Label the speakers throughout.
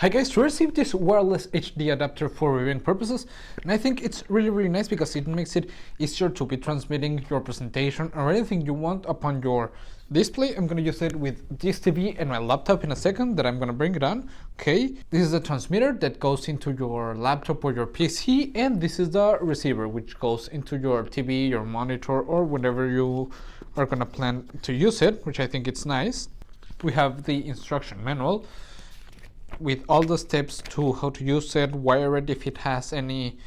Speaker 1: Hi guys, we received this wireless HD adapter for reviewing purposes, and I think it's really nice because it makes it easier to be transmitting your presentation or anything you want upon your display. I'm going to use it with this TV and my laptop in a second that I'm going to bring it on. Okay, this is the transmitter that goes into your laptop or your PC, and this is the receiver which goes into your TV, your monitor, or whatever you are going to plan to use it, which I think it's nice. We have the instruction manual with all the steps to how to use it, wire it if it has any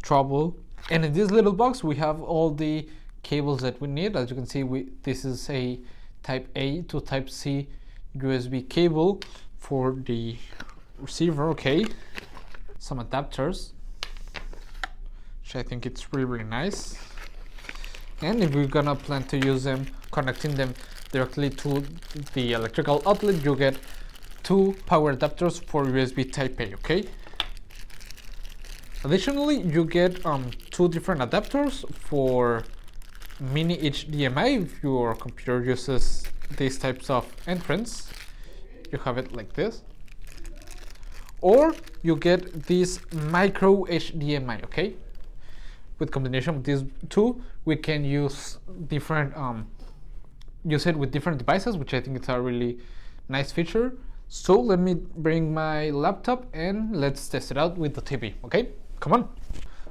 Speaker 1: trouble. And in this little box we have all the cables that we need. As you can see, this is a type A to type C USB cable for the receiver. Okay, some adapters, which I think it's really nice. And if we're gonna plan to use them, connecting them directly to the electrical outlet, you get two power adapters for USB type A. Okay, additionally you get two different adapters for mini HDMI. If your computer uses these types of entrance, you have it like this, or you get this micro HDMI. Okay, with combination of these two we can use different use it with different devices, which I think it's a really nice feature. So let me bring my laptop and let's test it out with the TV. Okay, come on.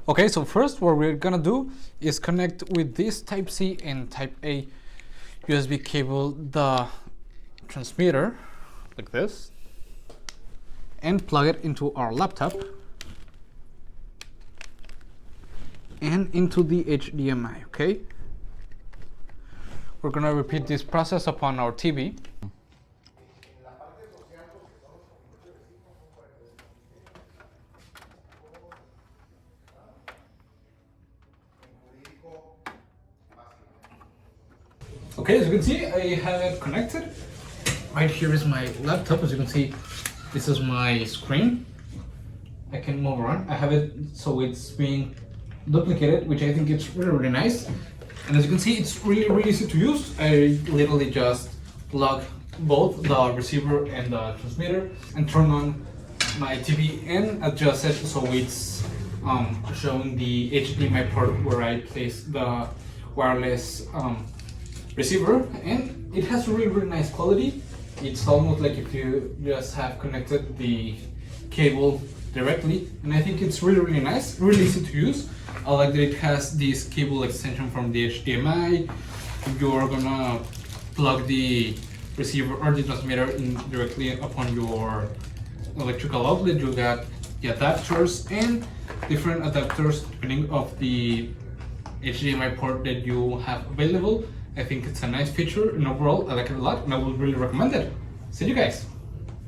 Speaker 1: Okay, so first what we're gonna do is connect with this type C and type A USB cable the transmitter like this and plug it into our laptop and into the HDMI. Okay, we're gonna repeat this process upon our TV. Okay, as you can see, I have it connected. Right here is my laptop. As you can see, this is my screen. I can move around. I have it so it's being duplicated, which I think it's really nice. And as you can see, it's really easy to use. I literally just plug both the receiver and the transmitter and turn on my TV and adjust it so it's showing the HDMI port where I place the wireless receiver, and it has really nice quality. It's almost like if you just have connected the cable directly, and I think it's really nice, really easy to use. I like that it has this cable extension from the HDMI. You're gonna plug the receiver or the transmitter in directly upon your electrical outlet. You got the adapters and different adapters depending of the HDMI port that you have available. I think it's a nice feature, and overall I like it a lot and I would really recommend it. See you guys.